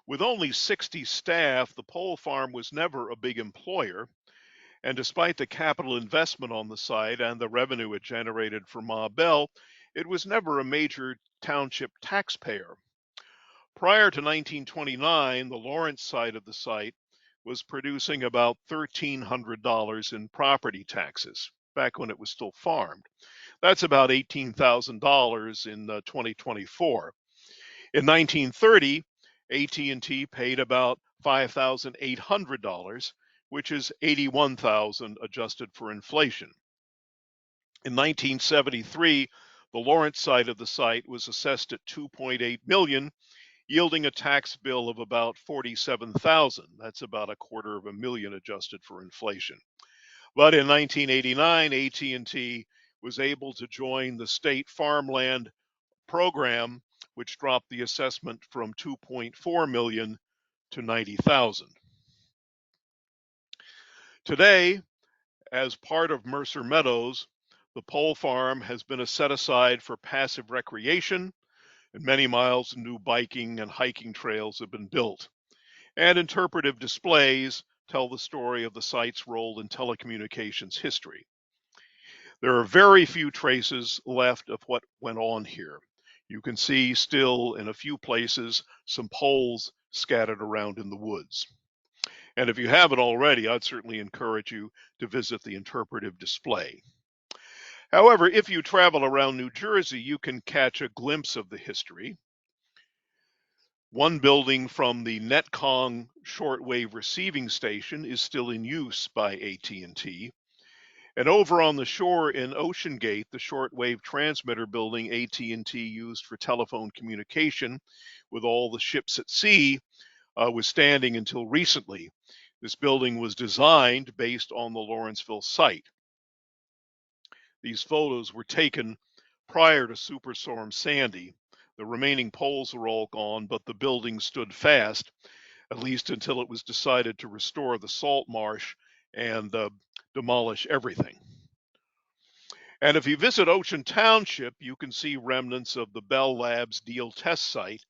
With only 60 staff, the pole farm was never a big employer, and despite the capital investment on the site and the revenue it generated for Ma Bell, it was never a major township taxpayer. Prior to 1929, the Lawrence side of the site was producing about $1,300 in property taxes, back when it was still farmed. That's about $18,000 in 2024. In 1930, AT&T paid about $5,800, which is $81,000 adjusted for inflation. In 1973, the Lawrence side of the site was assessed at 2.8 million, yielding a tax bill of about 47,000. That's about a quarter of a million adjusted for inflation. But in 1989, AT&T was able to join the state farmland program, which dropped the assessment from 2.4 million to 90,000. Today, as part of Mercer Meadows, the pole farm has been set aside for passive recreation, and many miles of new biking and hiking trails have been built. And interpretive displays tell the story of the site's role in telecommunications history. There are very few traces left of what went on here. You can see still in a few places some poles scattered around in the woods. And if you haven't already, I'd certainly encourage you to visit the interpretive display. However, if you travel around New Jersey, you can catch a glimpse of the history. One building from the Netcong shortwave receiving station is still in use by AT&T. And over on the shore in Ocean Gate, the shortwave transmitter building AT&T used for telephone communication with all the ships at sea was standing until recently. This building was designed based on the Lawrenceville site. These photos were taken prior to Superstorm Sandy. The remaining poles are all gone, but the building stood fast, at least until it was decided to restore the salt marsh and demolish everything. And if you visit Ocean Township, you can see remnants of the Bell Labs Deal test site,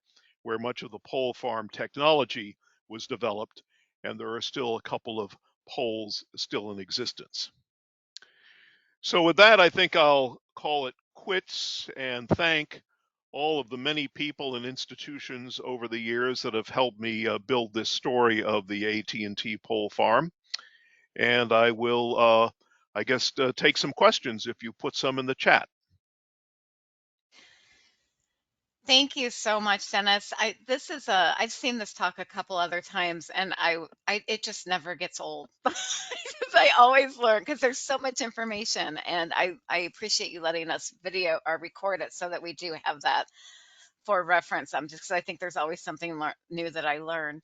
where much of the pole farm technology was developed, and there are still a couple of poles still in existence. So with that, I think I'll call it quits and thank all of the many people and institutions over the years that have helped me build this story of the AT&T pole farm. And I will, I guess, take some questions if you put some in the chat. Thank you so much, Dennis. I've seen this talk a couple other times, and it just never gets old. Because I always learn because there's so much information, and I appreciate you letting us video or record it so that we do have that for reference. Just because I think there's always something new that I learn.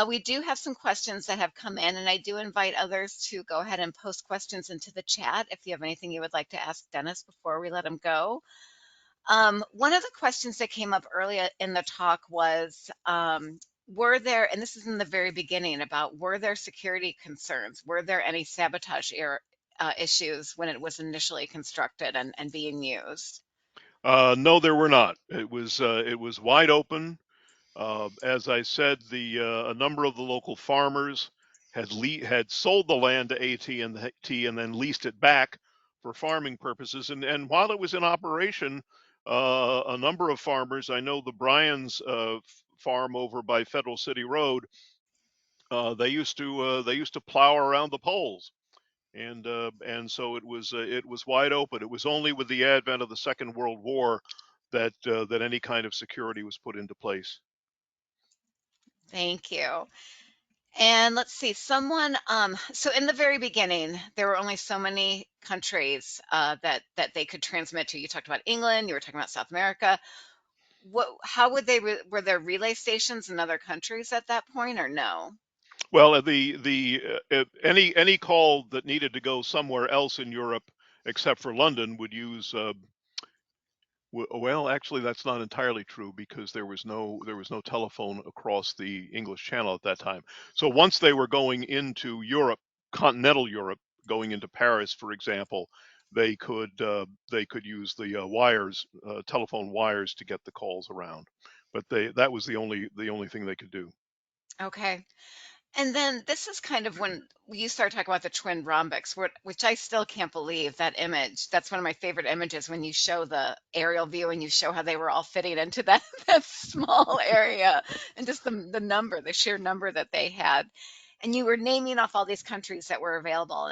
We do have some questions that have come in, and I do invite others to go ahead and post questions into the chat if you have anything you would like to ask Dennis before we let him go. One of the questions that came up earlier in the talk was, were there, and this is in the very beginning, about were there security concerns? Were there any sabotage issues when it was initially constructed and being used? No, there were not. It was wide open. As I said, a number of the local farmers had sold the land to AT&T and then leased it back for farming purposes. And while it was in operation, a number of farmers, I know the Bryans farm over by Federal City Road, they used to plow around the poles, and so it was wide open. It was only with the advent of the Second World War that any kind of security was put into place. Thank you. And let's see, so in the very beginning, there were only so many countries that they could transmit to. You talked about England, you were talking about South America. How would were there relay stations in other countries at that point or no? Well, the any call that needed to go somewhere else in Europe except for London would use well, actually, that's not entirely true because there was no telephone across the English Channel at that time. So once they were going into Europe, continental Europe, going into Paris, for example, they could use the wires, telephone wires, to get the calls around. But that was the only thing they could do. Okay. And then this is kind of when you start talking about the twin rhombics, which I still can't believe that image. That's one of my favorite images when you show the aerial view and you show how they were all fitting into that, that small area and just the number, the sheer number that they had. And you were naming off all these countries that were available.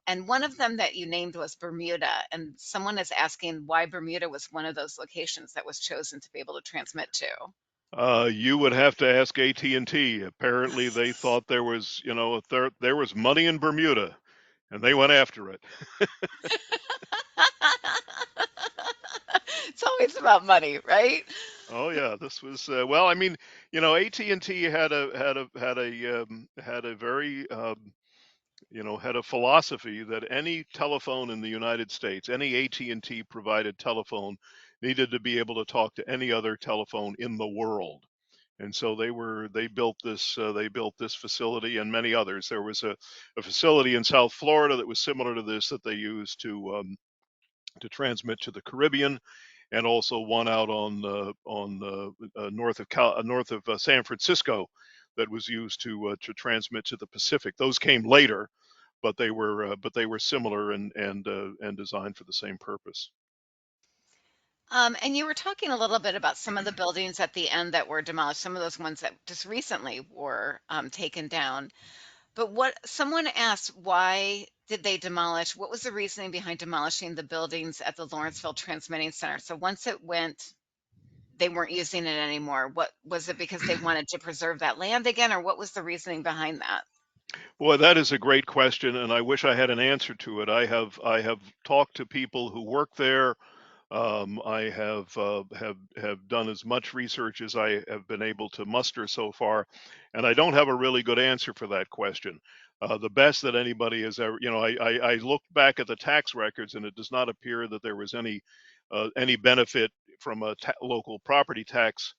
And one of them that you named was Bermuda. And someone is asking why Bermuda was one of those locations that was chosen to be able to transmit to. You would have to ask AT&T. Apparently, they thought there was money in Bermuda, and they went after it. It's always about money, right? Oh yeah, this was well. I mean, AT&T had a very had a philosophy that any telephone in the United States, any AT&T provided telephone, needed to be able to talk to any other telephone in the world. And so they built this facility and many others. There was a facility in South Florida that was similar to this that they used to transmit to the Caribbean, and also one out on the north of San Francisco that was used to transmit to the Pacific. Those came later, but they were similar and designed for the same purpose. And you were talking a little bit about some of the buildings at the end that were demolished, some of those ones that just recently were taken down. But what someone asked, why did they demolish? What was the reasoning behind demolishing the buildings at the Lawrenceville Transmitting Center? So once it went, they weren't using it anymore. What was it, because they wanted to preserve that land again, or what was the reasoning behind that? Boy, that is a great question, and I wish I had an answer to it. I have talked to people who work there. I have done as much research as I have been able to muster so far, and I don't have a really good answer for that question. The best that anybody has ever, I looked back at the tax records, and it does not appear that there was any benefit from a local property tax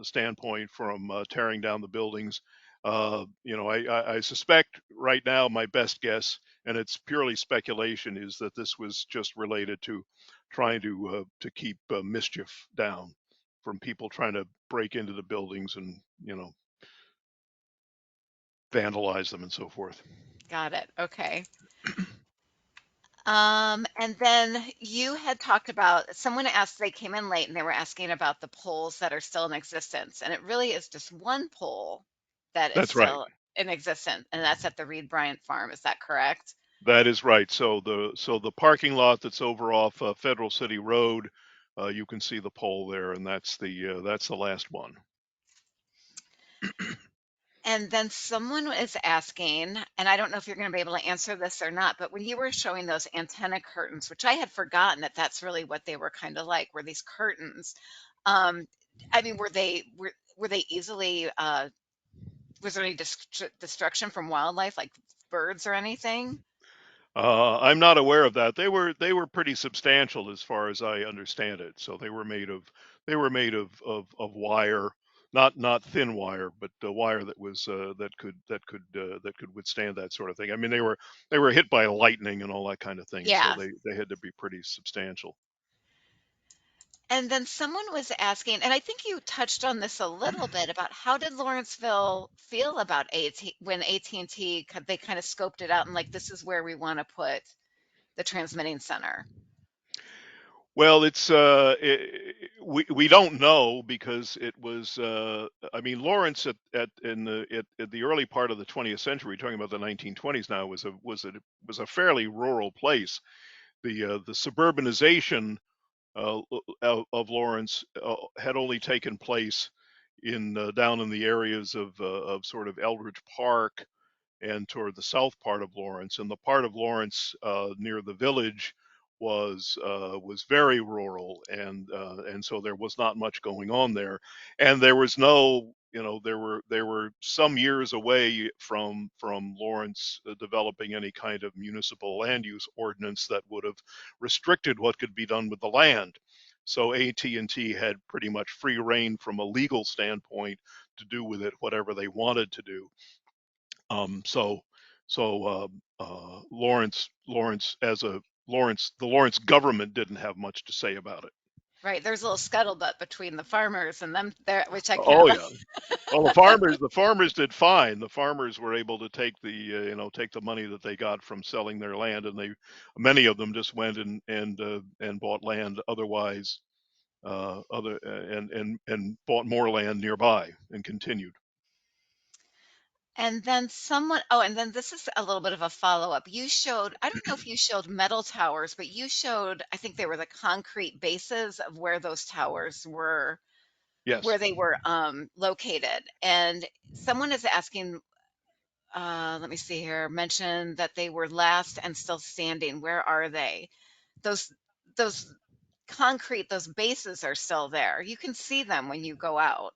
standpoint from tearing down the buildings. I suspect right now, my best guess, and it's purely speculation, is that this was just related to trying to keep mischief down from people trying to break into the buildings and vandalize them and so forth. Got it. Okay. And then you had talked about, someone asked, they came in late and they were asking about the poles that are still in existence. And it really is just one pole that is That's right. still in existence, and that's at the Reed Bryant farm. Is that correct? That is right. So the parking lot that's over off Federal City Road, you can see the pole there, and that's the last one. And then someone is asking, and I don't know if you're going to be able to answer this or not, but when you were showing those antenna curtains, which I had forgotten that that's really what they were kind of like, were these curtains. Um, I mean, were they easily was there any destruction from wildlife, like birds or anything? I'm not aware of that. They were pretty substantial as far as I understand it. So they were made of wire, not thin wire, but wire that could withstand that sort of thing. I mean, they were hit by lightning and all that kind of thing, so Yeah. they had to be pretty substantial. And then someone was asking, and I think you touched on this a little bit, about how did Lawrenceville feel about AT when AT&T they kind of scoped it out and like, this is where we want to put the transmitting center. Well, we don't know because it was I mean, Lawrence at the early part of the 20th century, talking about the 1920s now, was a fairly rural place. The suburbanization of Lawrence had only taken place in down in the areas of sort of Eldridge Park and toward the south part of Lawrence, and the part of Lawrence near the village was very rural, and so there was not much going on there, and there was no, there were some years away from Lawrence developing any kind of municipal land use ordinance that would have restricted what could be done with the land. So AT&T had pretty much free reign from a legal standpoint to do with it whatever they wanted to do. So, Lawrence as a the Lawrence government didn't have much to say about it. Right, there's a little scuttlebutt between the farmers and them there, which I kind of Oh like. yeah. Well, the farmers did fine. The farmers were able to take take the money that they got from selling their land, and many of them just went and bought land otherwise, and bought more land nearby and continued. And then someone, oh, and then this is a little bit of a follow-up. You showed, I don't know if you showed metal towers, but you showed, I think they were the concrete bases of where those towers were, Yes. where they were located. And someone is asking, let me see here, mentioned that they were last and still standing. Where are they? Those those concrete, those bases are still there. You can see them when you go out.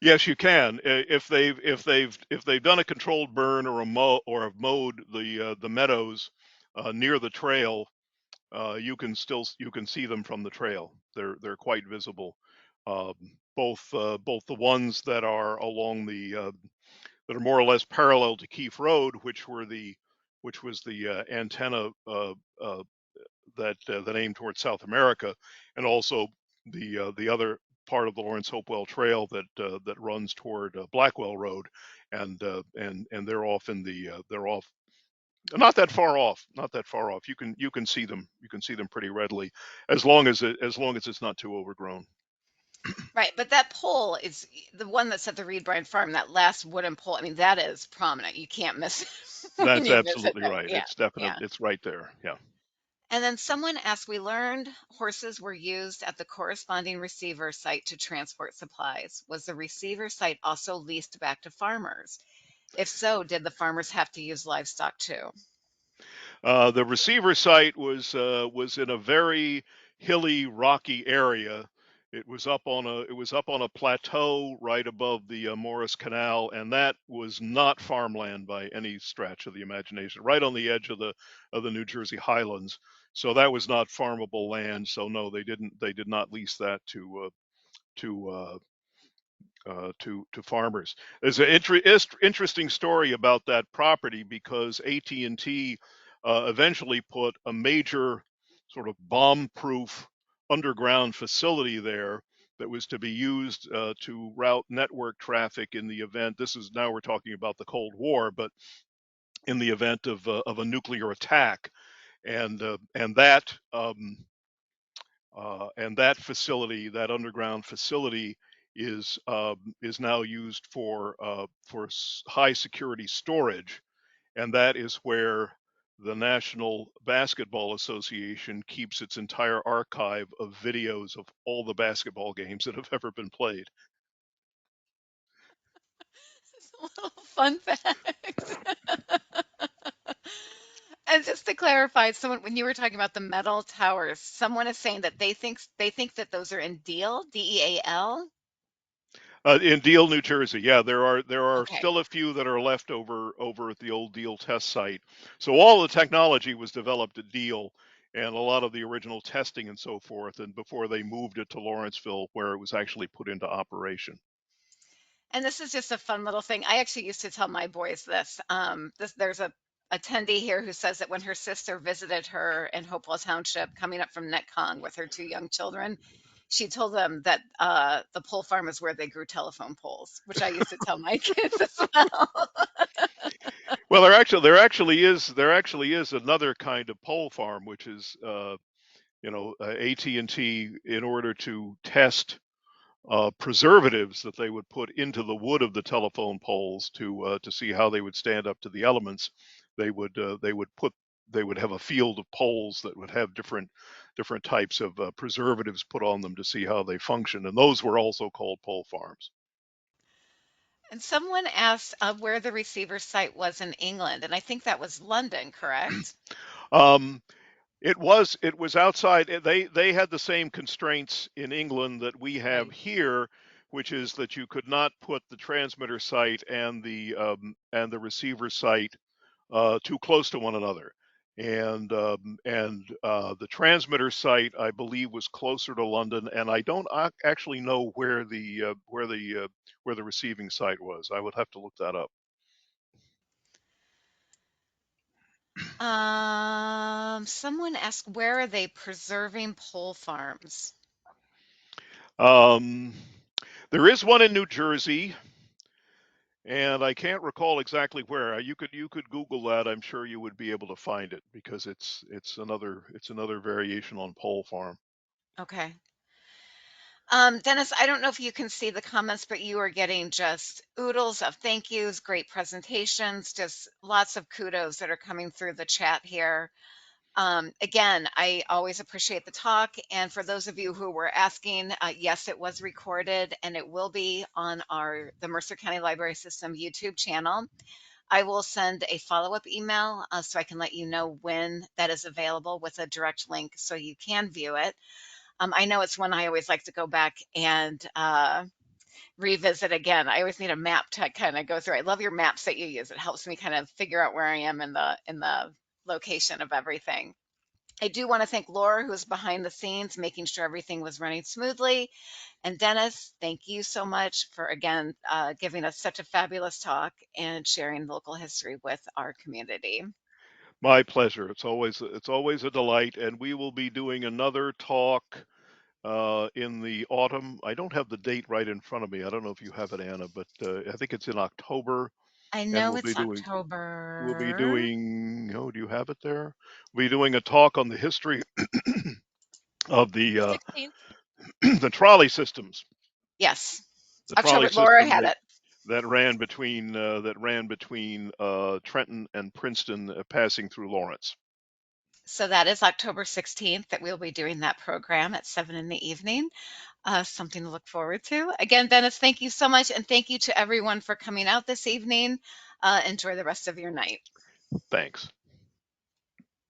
Yes, you can. If they've done a controlled burn or have mowed the meadows near the trail, you can see them from the trail. They're quite visible. Um, both the ones that are along that are more or less parallel to Keefe Road, which was the antenna that aimed towards South America, and also the other part of the Lawrence Hopewell Trail that runs toward Blackwell Road, and they're off they're off not that far off, not that far off. You can see them, pretty readily, as long as it's not too overgrown. Right, but that pole is the one that's at the Reed Bryan Farm, that last wooden pole. I mean, that is prominent. You can't miss it when That's you visit absolutely there. right. Yeah, It's yeah. definitely, it's right there. Yeah. And then someone asked, we learned horses were used at the corresponding receiver site to transport supplies. Was the receiver site also leased back to farmers? If so, did the farmers have to use livestock too? The receiver site was in a very hilly, rocky area. It was up on a plateau right above the Morris Canal, and that was not farmland by any stretch of the imagination. Right on the edge of the New Jersey Highlands, so that was not farmable land. So no, they did not lease that to to farmers. There's an interesting story about that property because AT&T eventually put a major sort of bomb-proof underground facility there that was to be used to route network traffic in the event. This is now we're talking about the Cold War, but in the event of a nuclear attack, and uh, and that um, and that facility, that underground facility, is now used for high security storage, and that is where the National Basketball Association keeps its entire archive of videos of all the basketball games that have ever been played. Just a little fun fact. And just to clarify, someone when you were talking about the metal towers, someone is saying that they think that those are in Deal, Deal. In Deal, New Jersey, yeah, there are Okay. still a few that are left over at the old Deal test site. So all the technology was developed at Deal, and a lot of the original testing and so forth, and before they moved it to Lawrenceville, where it was actually put into operation. And this is just a fun little thing. I actually used to tell my boys this. There's a attendee here who says that when her sister visited her in Hopewell Township, coming up from Netcong with her two young children, she told them that the pole farm is where they grew telephone poles, which I used to tell my kids as well. Well, there actually is another kind of pole farm, which is AT&T, in order to test preservatives that they would put into the wood of the telephone poles to see how they would stand up to the elements. They would have a field of poles that would have different types of preservatives put on them to see how they function, and those were also called pole farms. And someone asked where the receiver site was in England, and I think that was London, correct? Um, It was outside. They had the same constraints in England that we have Right. here, which is that you could not put the transmitter site and the receiver site too close to one another. And the transmitter site, I believe, was closer to London, and I don't actually know where the receiving site was. I would have to look that up. Someone asked, where are they preserving pole farms? Um, there is one in New Jersey, and I can't recall exactly where. You could Google that. I'm sure you would be able to find it because it's another variation on pole farm. Okay. Dennis, I don't know if you can see the comments, but you are getting just oodles of thank yous, great presentations, just lots of kudos that are coming through the chat here. Again, I always appreciate the talk. And for those of you who were asking, yes, it was recorded and it will be on the Mercer County Library System YouTube channel. I will send a follow-up email so I can let you know when that is available with a direct link so you can view it. I know it's one I always like to go back and revisit again. I always need a map to kind of go through. I love your maps that you use. It helps me kind of figure out where I am in the location of everything. I do want to thank Laura, who's behind the scenes, making sure everything was running smoothly. And Dennis, thank you so much for again giving us such a fabulous talk and sharing local history with our community. My pleasure. It's always a delight, and we will be doing another talk in the autumn. I don't have the date right in front of me. I don't know if you have it, Anna, but I think it's in October, I and know we'll be it's doing we'll be October doing. Oh, do you have it there? We'll be doing a talk on the history of the 16th. the trolley systems, Yes, the trolley October. Laura system had it. that ran between Trenton and Princeton, passing through Lawrence. So that is October 16th that we'll be doing that program at 7 in the evening. Something to look forward to. Again, Dennis, thank you so much. And thank you to everyone for coming out this evening. Enjoy the rest of your night. Thanks.